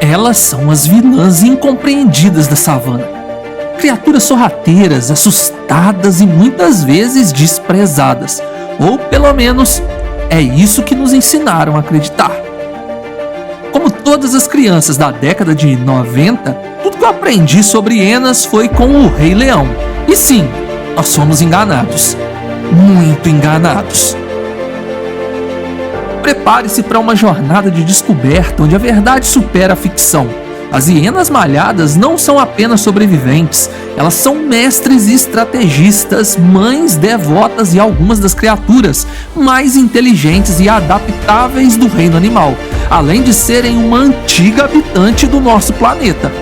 Elas são as vilãs incompreendidas da savana. Criaturas sorrateiras, assustadas e muitas vezes desprezadas. Ou pelo menos é isso que nos ensinaram a acreditar. Como todas as crianças da década de 90, tudo que eu aprendi sobre hienas foi com o Rei Leão. E sim, nós somos enganados. Muito enganados. Prepare-se para uma jornada de descoberta onde a verdade supera a ficção. As hienas malhadas não são apenas sobreviventes, elas são mestres e estrategistas, mães devotas e algumas das criaturas mais inteligentes e adaptáveis do reino animal, além de serem uma antiga habitante do nosso planeta.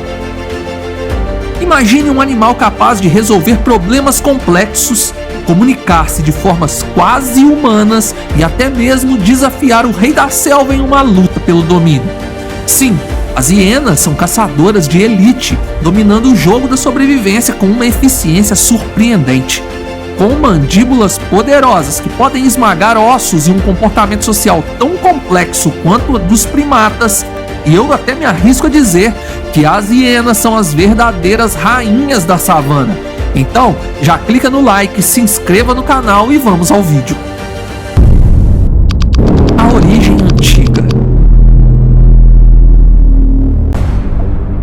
Imagine um animal capaz de resolver problemas complexos, comunicar-se de formas quase humanas e até mesmo desafiar o rei da selva em uma luta pelo domínio. Sim, as hienas são caçadoras de elite, dominando o jogo da sobrevivência com uma eficiência surpreendente. Com mandíbulas poderosas que podem esmagar ossos e um comportamento social tão complexo quanto o dos primatas, e eu até me arrisco a dizer que as hienas são as verdadeiras rainhas da savana. Então, já clica no like, se inscreva no canal e vamos ao vídeo. A origem antiga.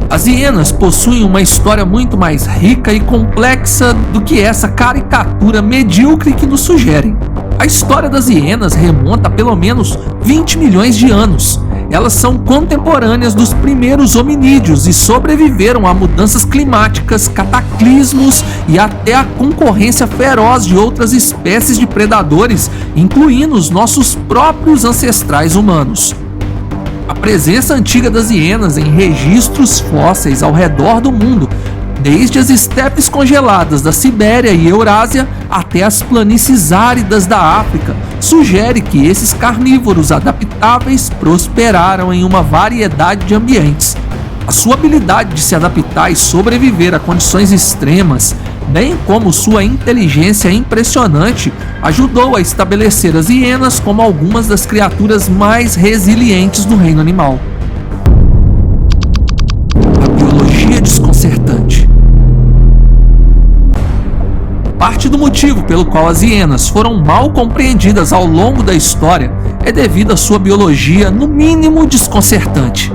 As hienas possuem uma história muito mais rica e complexa do que essa caricatura medíocre que nos sugerem. A história das hienas remonta a pelo menos 20 milhões de anos. Elas são contemporâneas dos primeiros hominídeos e sobreviveram a mudanças climáticas, cataclismos e até a concorrência feroz de outras espécies de predadores, incluindo os nossos próprios ancestrais humanos. A presença antiga das hienas em registros fósseis ao redor do mundo, desde as estepes congeladas da Sibéria e Eurásia até as planícies áridas da África, sugere que esses carnívoros adaptáveis prosperaram em uma variedade de ambientes. A sua habilidade de se adaptar e sobreviver a condições extremas, bem como sua inteligência impressionante, ajudou a estabelecer as hienas como algumas das criaturas mais resilientes do reino animal. A biologia desconcertante. Parte do motivo pelo qual as hienas foram mal compreendidas ao longo da história é devido à sua biologia, no mínimo, desconcertante.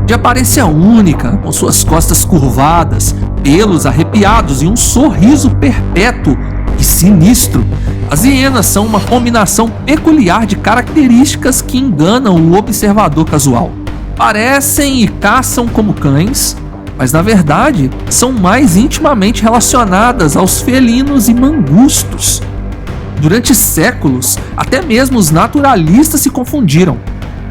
De aparência única, com suas costas curvadas, pelos arrepiados e um sorriso perpétuo e sinistro, as hienas são uma combinação peculiar de características que enganam o observador casual. Parecem e caçam como cães, mas na verdade são mais intimamente relacionadas aos felinos e mangustos. Durante séculos, até mesmo os naturalistas se confundiram.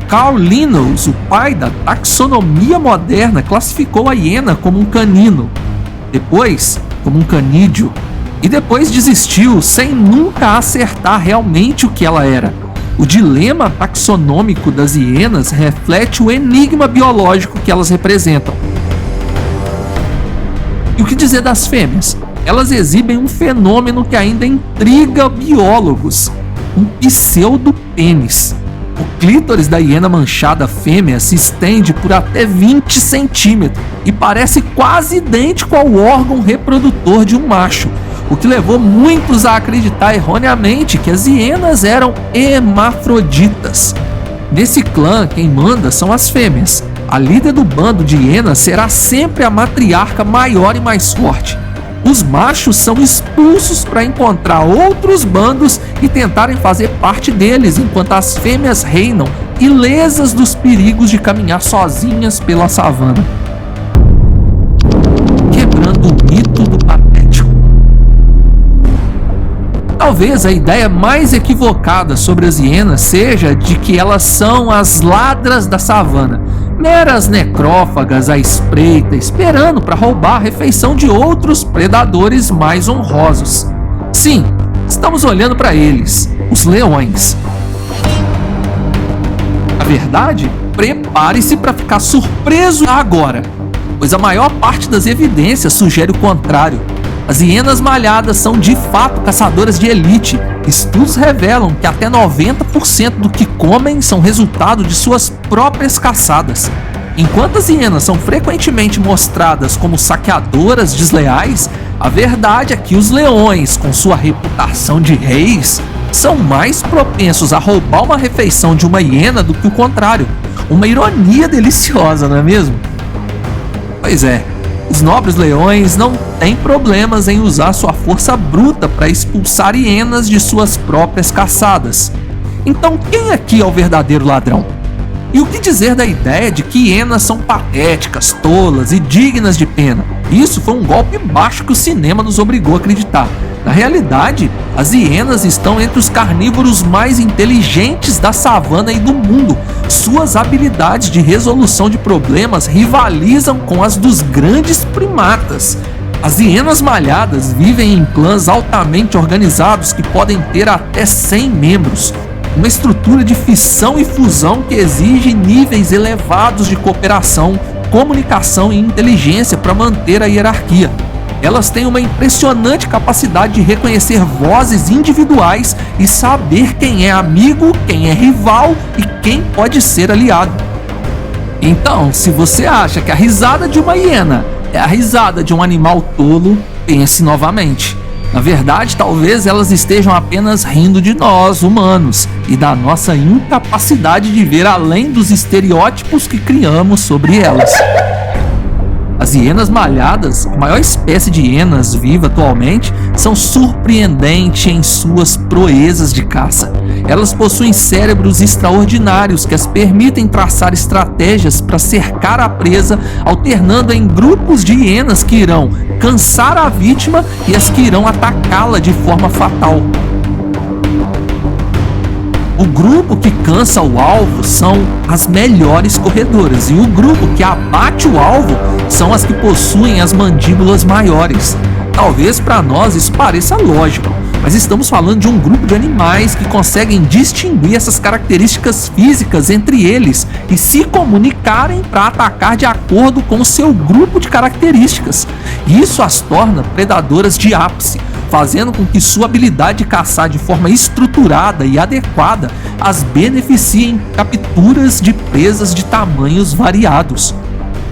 Carl Linnaeus, o pai da taxonomia moderna, classificou a hiena como um canino, depois como um canídeo, e depois desistiu sem nunca acertar realmente o que ela era. O dilema taxonômico das hienas reflete o enigma biológico que elas representam. E o que dizer das fêmeas? Elas exibem um fenômeno que ainda intriga biólogos: um pseudopênis. O clítoris da hiena manchada fêmea se estende por até 20 centímetros e parece quase idêntico ao órgão reprodutor de um macho, o que levou muitos a acreditar erroneamente que as hienas eram hermafroditas. Nesse clã, quem manda são as fêmeas. A líder do bando de hienas será sempre a matriarca maior e mais forte. Os machos são expulsos para encontrar outros bandos e tentarem fazer parte deles, enquanto as fêmeas reinam, ilesas dos perigos de caminhar sozinhas pela savana. Quebrando o mito do patético. Talvez a ideia mais equivocada sobre as hienas seja de que elas são as ladras da savana, meras necrófagas à espreita, esperando para roubar a refeição de outros predadores mais honrosos. Sim, estamos olhando para eles, os leões. Na verdade, prepare-se para ficar surpreso agora, pois a maior parte das evidências sugere o contrário. As hienas malhadas são de fato caçadoras de elite. Estudos revelam que até 90% do que comem são resultado de suas próprias caçadas. Enquanto as hienas são frequentemente mostradas como saqueadoras desleais, a verdade é que os leões, com sua reputação de reis, são mais propensos a roubar uma refeição de uma hiena do que o contrário. Uma ironia deliciosa, não é mesmo? Pois é, os nobres leões não têm problemas em usar sua força bruta para expulsar hienas de suas próprias caçadas. Então quem aqui é o verdadeiro ladrão? E o que dizer da ideia de que hienas são patéticas, tolas e dignas de pena? Isso foi um golpe baixo que o cinema nos obrigou a acreditar. Na realidade, as hienas estão entre os carnívoros mais inteligentes da savana e do mundo. Suas habilidades de resolução de problemas rivalizam com as dos grandes primatas. As hienas malhadas vivem em clãs altamente organizados que podem ter até 100 membros. Uma estrutura de fissão e fusão que exige níveis elevados de cooperação, comunicação e inteligência para manter a hierarquia. Elas têm uma impressionante capacidade de reconhecer vozes individuais e saber quem é amigo, quem é rival e quem pode ser aliado. Então, se você acha que a risada de uma hiena é a risada de um animal tolo, pense novamente. Na verdade, talvez elas estejam apenas rindo de nós, humanos, e da nossa incapacidade de ver além dos estereótipos que criamos sobre elas. As hienas malhadas, a maior espécie de hienas viva atualmente, são surpreendentes em suas proezas de caça. Elas possuem cérebros extraordinários que as permitem traçar estratégias para cercar a presa, alternando em grupos de hienas que irão cansar a vítima e as que irão atacá-la de forma fatal. O grupo que cansa o alvo são as melhores corredoras e o grupo que abate o alvo são as que possuem as mandíbulas maiores. Talvez para nós isso pareça lógico, mas estamos falando de um grupo de animais que conseguem distinguir essas características físicas entre eles e se comunicarem para atacar de acordo com o seu grupo de características. Isso as torna predadoras de ápice, fazendo com que sua habilidade de caçar de forma estruturada e adequada as beneficie em capturas de presas de tamanhos variados.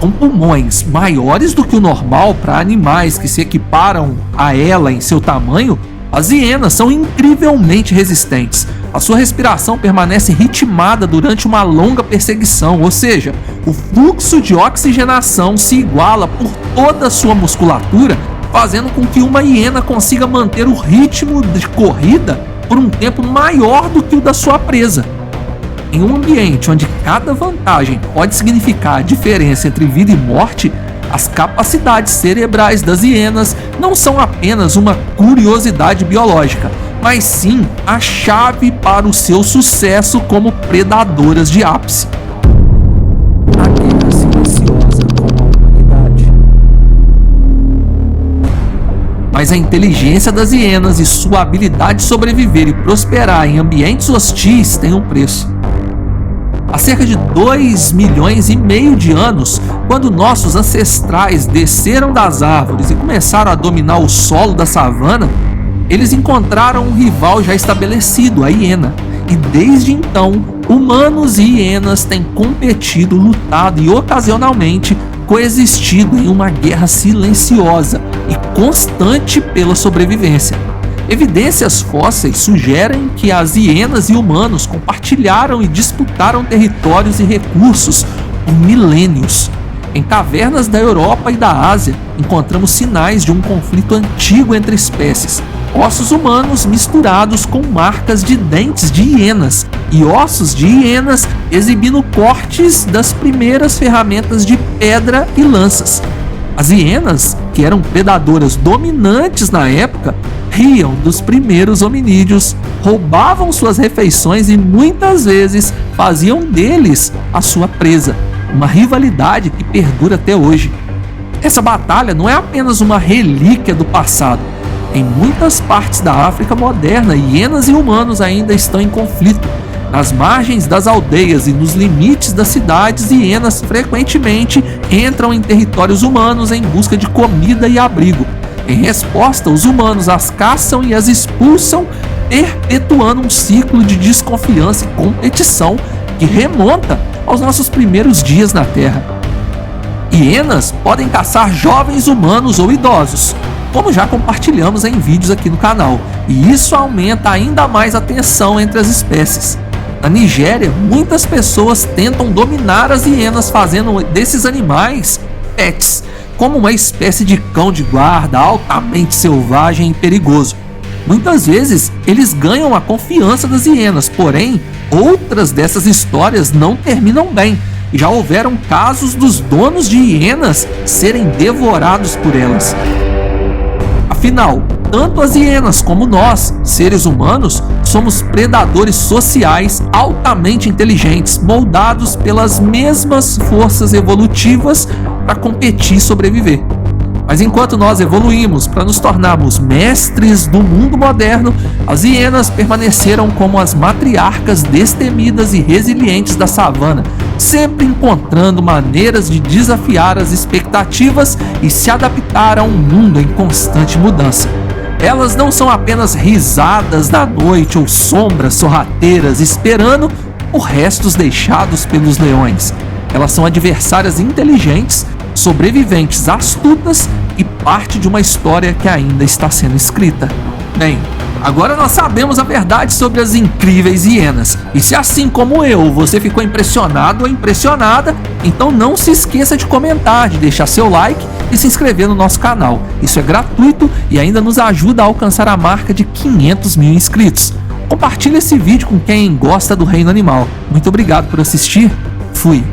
Com pulmões maiores do que o normal para animais que se equiparam a ela em seu tamanho, as hienas são incrivelmente resistentes. A sua respiração permanece ritmada durante uma longa perseguição, ou seja, o fluxo de oxigenação se iguala por toda a sua musculatura, fazendo com que uma hiena consiga manter o ritmo de corrida por um tempo maior do que o da sua presa. Em um ambiente onde cada vantagem pode significar a diferença entre vida e morte, as capacidades cerebrais das hienas não são apenas uma curiosidade biológica, mas sim a chave para o seu sucesso como predadoras de ápice. A guerra silenciosa com a humanidade. Mas a inteligência das hienas e sua habilidade de sobreviver e prosperar em ambientes hostis tem um preço. Há cerca de 2,5 milhões de anos, quando nossos ancestrais desceram das árvores e começaram a dominar o solo da savana, eles encontraram um rival já estabelecido, a hiena. E desde então, humanos e hienas têm competido, lutado e ocasionalmente coexistido em uma guerra silenciosa e constante pela sobrevivência. Evidências fósseis sugerem que as hienas e humanos compartilharam e disputaram territórios e recursos por milênios. Em cavernas da Europa e da Ásia, encontramos sinais de um conflito antigo entre espécies. Ossos humanos misturados com marcas de dentes de hienas e ossos de hienas exibindo cortes das primeiras ferramentas de pedra e lanças. As hienas, que eram predadoras dominantes na época, riam dos primeiros hominídeos, roubavam suas refeições e muitas vezes faziam deles a sua presa, uma rivalidade que perdura até hoje. Essa batalha não é apenas uma relíquia do passado. Em muitas partes da África moderna, hienas e humanos ainda estão em conflito. Nas margens das aldeias e nos limites das cidades, hienas frequentemente entram em territórios humanos em busca de comida e abrigo. Em resposta, os humanos as caçam e as expulsam, perpetuando um ciclo de desconfiança e competição que remonta aos nossos primeiros dias na Terra. Hienas podem caçar jovens humanos ou idosos, como já compartilhamos em vídeos aqui no canal, e isso aumenta ainda mais a tensão entre as espécies. Na Nigéria, muitas pessoas tentam dominar as hienas fazendo desses animais pets, como uma espécie de cão de guarda altamente selvagem e perigoso. Muitas vezes eles ganham a confiança das hienas, porém outras dessas histórias não terminam bem. Já houveram casos dos donos de hienas serem devorados por elas. Afinal, tanto as hienas como nós, seres humanos, somos predadores sociais altamente inteligentes, moldados pelas mesmas forças evolutivas para competir e sobreviver. Mas enquanto nós evoluímos para nos tornarmos mestres do mundo moderno, as hienas permaneceram como as matriarcas destemidas e resilientes da savana, sempre encontrando maneiras de desafiar as expectativas e se adaptar a um mundo em constante mudança. Elas não são apenas risadas da noite ou sombras sorrateiras esperando por restos deixados pelos leões. Elas são adversárias inteligentes, sobreviventes astutas e parte de uma história que ainda está sendo escrita. Bem, agora nós sabemos a verdade sobre as incríveis hienas. E se assim como eu, você ficou impressionado ou impressionada, então não se esqueça de comentar, de deixar seu like e se inscrever no nosso canal. Isso é gratuito e ainda nos ajuda a alcançar a marca de 500 mil inscritos. Compartilhe esse vídeo com quem gosta do reino animal. Muito obrigado por assistir. Fui.